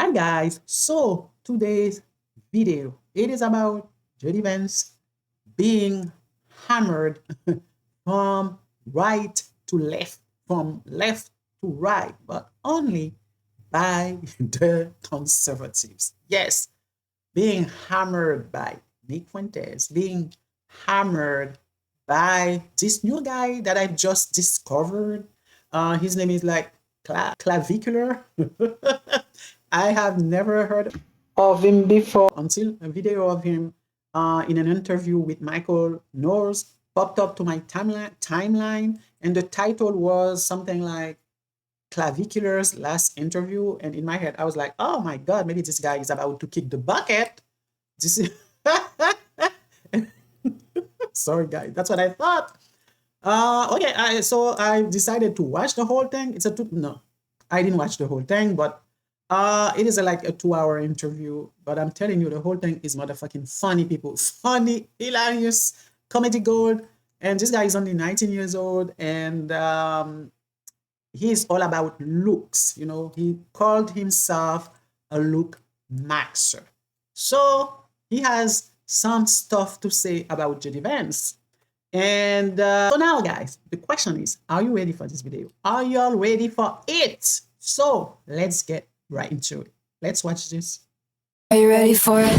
Alright guys, so today's video, it is about JD Vance being hammered from right to left, from left to right, but only by the conservatives. Yes, being hammered by Nick Fuentes, being hammered by this new guy that I've just discovered. His name is like Clavicular. I have never heard of him before until a video of him in an interview with Michael Knowles popped up to my timeline, and the title was something like Clavicular's last interview. And in my head, I was like, oh my God, maybe this guy is about to kick the bucket. This is sorry, guys, that's what I thought. Okay, so I decided to watch the whole thing. No, I didn't watch the whole thing, but it is like a 2-hour interview. But I'm telling you, the whole thing is motherfucking funny, people. Funny, hilarious, comedy gold. And this guy is only 19 years old, and he's all about looks. You know, he called himself a look maxer. So he has some stuff to say about JD Vance. And so now, guys, the question is, are you ready for this video? Are you all ready for it? So let's get right into it. Let's watch this. Are you ready for it?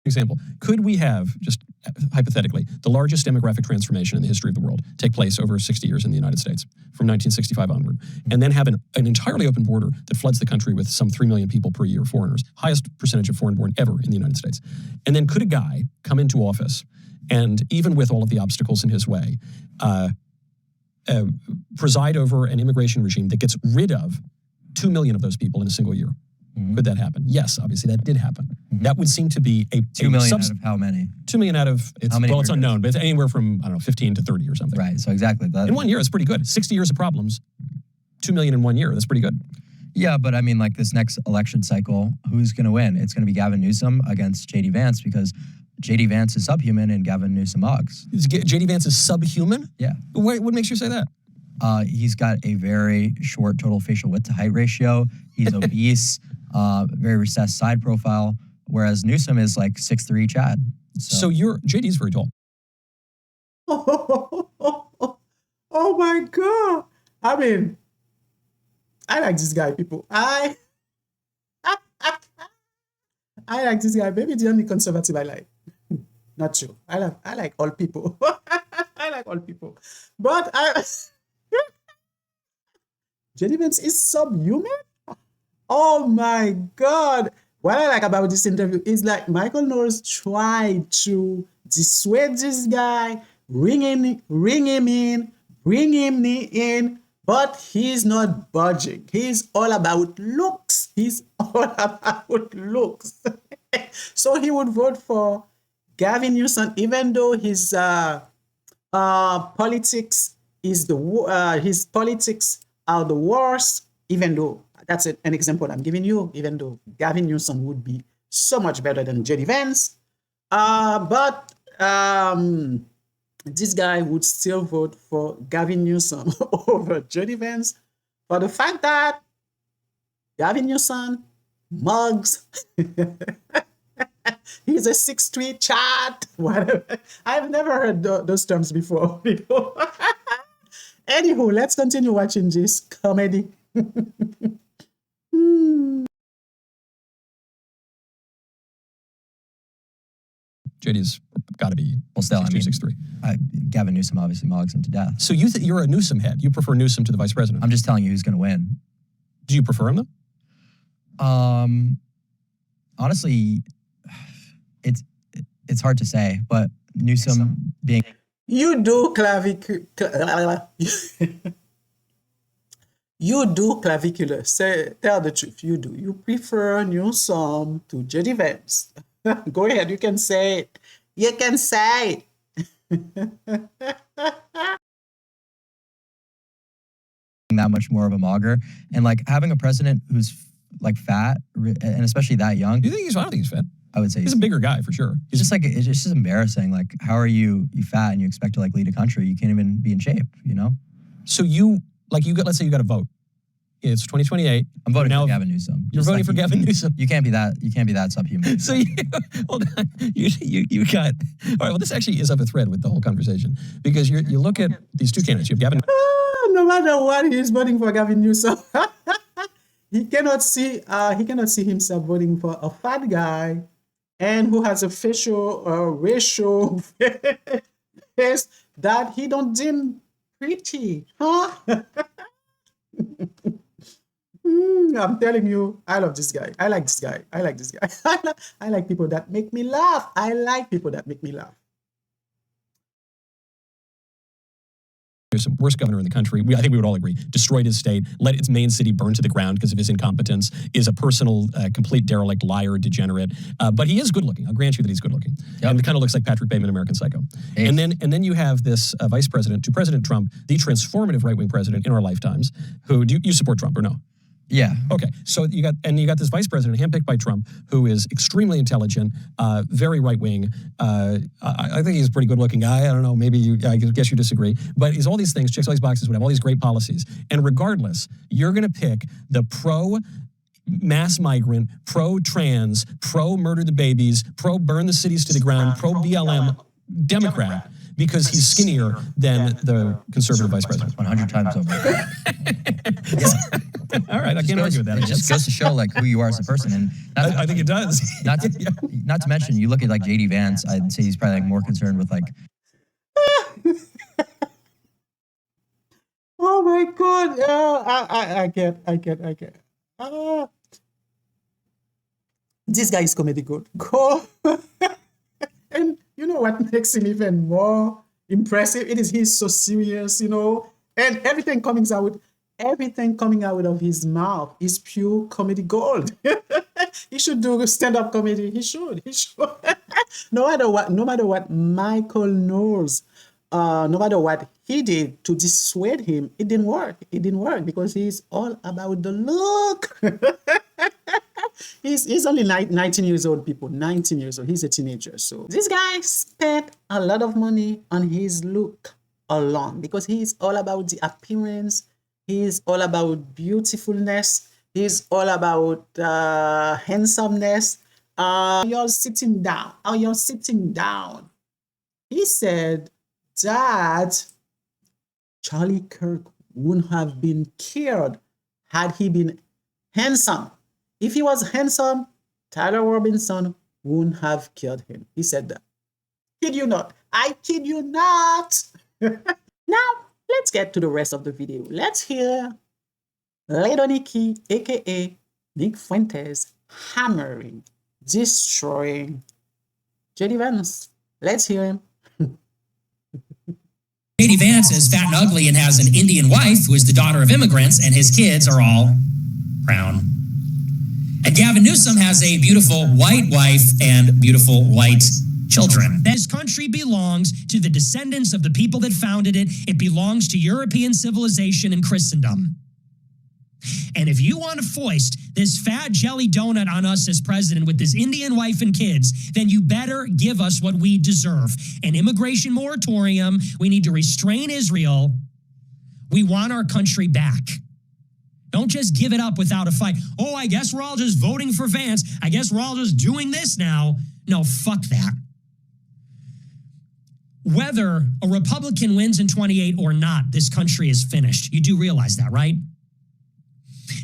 Example, could we have, just hypothetically, the largest demographic transformation in the history of the world take place over 60 years in the United States, from 1965 onward, and then have an entirely open border that floods the country with some 3 million people per year, foreigners, highest percentage of foreign-born ever in the United States? And then could a guy come into office and, even with all of the obstacles in his way, preside over an immigration regime that gets rid of 2 million of those people in a single year? Could that happen? Yes, obviously that did happen. That would seem to be a 2 million out of how many? 2 million out of, it's unknown, but it's anywhere from, I don't know, 15 to 30 or something. Right, so exactly. In 1 year, it's pretty good. 60 years of problems, 2 million in 1 year, that's pretty good. Yeah, but I mean, like this next election cycle, who's going to win? It's going to be Gavin Newsome against JD Vance, because JD Vance is subhuman and Gavin Newsome mugs. JD Vance is subhuman? Yeah. What makes you say that? He's got a very short total facial width to height ratio. He's obese, very recessed side profile, whereas Newsome is like 6'3" Chad. So JD's very tall. Oh my God. I mean, I like this guy, people. I like this guy. Maybe the only conservative I like. Not true. I like all people. I like all people. But JD Vance is subhuman? Oh my God. What I like about this interview is like Michael Knowles tried to dissuade this guy, bring him in, but he's not budging. He's all about looks. He's all about looks. So he would vote for Gavin Newsome, even though his politics his politics are the worst, even though that's an example I'm giving you, even though Gavin Newsome would be so much better than JD Vance. But this guy would still vote for Gavin Newsome over JD Vance for the fact that Gavin Newsome mugs. He's a 6'3" Chad, whatever. I've never heard those terms before. Anywho, let's continue watching this comedy. JD's got to be Well, still, 6'3". Gavin Newsome obviously mugs him to death. So you're a Newsome head. You prefer Newsome to the vice president. I'm just telling you who's going to win. Do you prefer him though? Honestly, it's hard to say, but Newsome being... You do clavicular. You do clavicular. Tell the truth. You do. You prefer Newsome to JD Vance. Go ahead. You can say it. You can say it. That much more of a mogger, and like having a president who's like fat and especially that young. Do you think he's fat? I don't think he's fat. I would say He's a bigger guy for sure. It's just like it's just embarrassing. Like, how are you fat and you expect to like lead a country? You can't even be in shape. You know. So let's say you got a vote. It's 2028. I'm voting now for Gavin Newsome. You're voting for Gavin Newsome. You can't be that subhuman. So hold on. You got all right. Well, this actually is up a thread with the whole conversation because you look at these two candidates. You have Gavin. No matter what, he's voting for Gavin Newsom. He cannot see himself voting for a fat guy and who has a racial face that he don't deem pretty, huh? I'm telling you, I love this guy. I like this guy. I like this guy. I like people that make me laugh. I like people that make me laugh. There's the worst governor in the country. I think we would all agree. Destroyed his state, let its main city burn to the ground because of his incompetence, is a personal, complete derelict, liar, degenerate. But he is good looking. I'll grant you that he's good looking. Yep. And it kind of looks like Patrick Bateman, American Psycho. Hey. And then you have this vice president to President Trump, the transformative right-wing president in our lifetimes, who, do you support Trump or no? Yeah. Okay. So you got this vice president handpicked by Trump, who is extremely intelligent, very right wing. I think he's a pretty good looking guy. I don't know. Maybe I guess you disagree. But he's all these things, checks all these boxes, would have all these great policies. And regardless, you're going to pick the pro mass migrant, pro trans, pro murder the babies, pro burn the cities to the ground, pro BLM Democrat. Because he's skinnier than the conservative vice president. 100 times over. All right, I can't argue with that. It just goes to show like who you are as a person, and I think it does. Not to mention, you look at like JD Vance. I'd say he's probably like more concerned with like. Oh my God! I can't. This guy is comedy gold. Go. And you know what makes him even more impressive? He's so serious, and everything coming out of his mouth is pure comedy gold. He should do stand-up comedy. He should. No matter what Michael knows, no matter what he did to dissuade him, it didn't work. It didn't work because he's all about the look. He's only 19 years old, people. 19 years old. He's a teenager. So this guy spent a lot of money on his look alone because he's all about the appearance. He's all about beautifulness. He's all about handsomeness. You're sitting down. He said that Charlie Kirk wouldn't have been killed had he been handsome. If he was handsome, Tyler Robinson wouldn't have killed him. He said that. Kid you not. I kid you not. Now, let's get to the rest of the video. Let's hear Lado Nikki, aka Nick Fuentes, hammering, destroying JD Vance. Let's hear him. JD Vance is fat and ugly and has an Indian wife who is the daughter of immigrants, and his kids are all brown. And Gavin Newsome has a beautiful white wife and beautiful white children. This country belongs to the descendants of the people that founded it. It belongs to European civilization and Christendom. And if you want to foist this fat jelly donut on us as president with this Indian wife and kids, then you better give us what we deserve. An immigration moratorium. We need to restrain Israel. We want our country back. Don't just give it up without a fight. Oh, I guess we're all just voting for Vance. I guess we're all just doing this now. No, fuck that. Whether a Republican wins in 28 or not, this country is finished. You do realize that, right?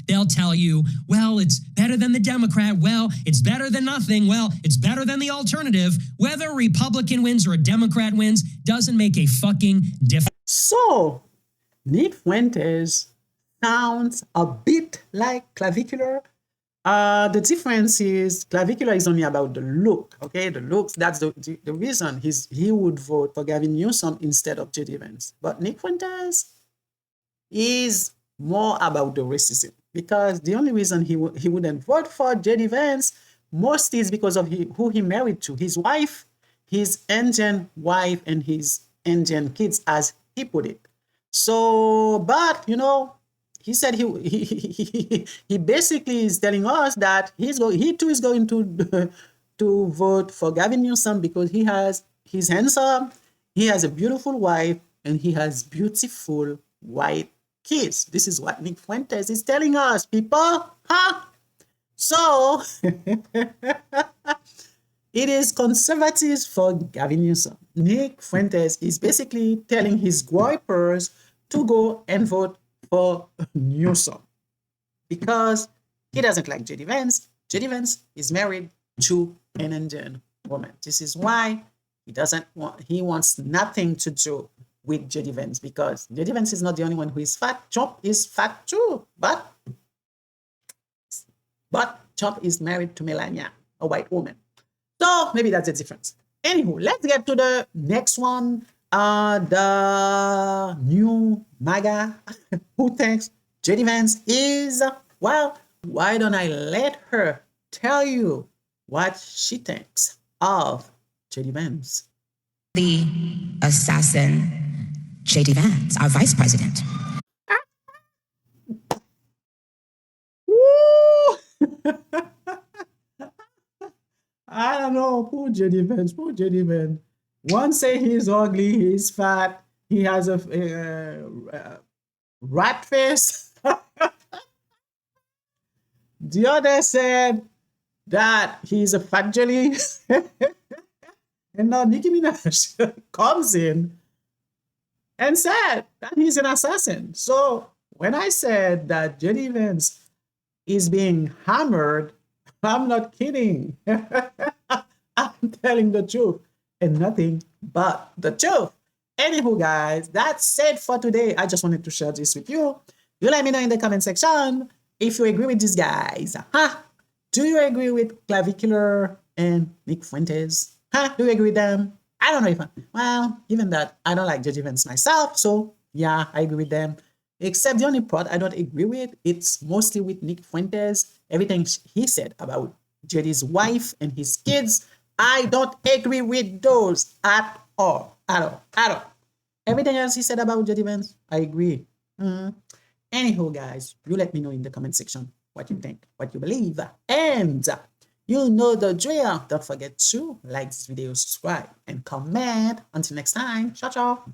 They'll tell you, well, it's better than the Democrat. Well, it's better than nothing. Well, it's better than the alternative. Whether a Republican wins or a Democrat wins doesn't make a fucking difference. So, Nick Fuentes sounds a bit like Clavicular. The difference is Clavicular is only about the look, okay? The looks, that's the reason he would vote for Gavin Newsom instead of JD Vance. But Nick Fuentes is more about the racism because the only reason he wouldn't vote for JD Vance mostly is because of who he married to, his wife, his Indian wife, and his Indian kids, as he put it. So, but, he said he basically is telling us that he too is going to to vote for Gavin Newsome because he's handsome, he has a beautiful wife, and he has beautiful white kids. This is what Nick Fuentes is telling us, people. Huh? So it is conservatives for Gavin Newsome. Nick Fuentes is basically telling his groypers to go and vote for Newsome because he doesn't like JD Vance. JD Vance is married to an Indian woman. This is why he wants nothing to do with JD Vance because JD Vance is not the only one who is fat. Trump is fat too, but Trump is married to Melania, a white woman. So maybe that's the difference. Anywho, let's get to the next one. The new MAGA who thinks JD Vance is, well, why don't I let her tell you what she thinks of JD Vance? The assassin, JD Vance, our vice president. I don't know, poor JD Vance, poor JD Vance. One say he's ugly, he's fat, he has a rat face. The other said that he's a fat jelly. And now Nicki Minaj comes in and said that he's an assassin. So when I said that JD Vance is being hammered, I'm not kidding. I'm telling the truth and nothing but the truth. Anywho, guys, that's it for today. I just wanted to share this with you. You let me know in the comment section if you agree with these guys. Huh? Do you agree with Clavicular and Nick Fuentes? Huh? Do you agree with them? I don't know if well, given that I don't like JD Vance myself, so yeah, I agree with them. Except the only part I don't agree with, it's mostly with Nick Fuentes. Everything he said about JD's wife and his kids, I don't agree with those at all. Everything else he said about JD Vance, I agree. Anywho, guys, you let me know in the comment section what you think, what you believe. And you know the drill. Don't forget to like this video, subscribe, and comment. Until next time, ciao, ciao.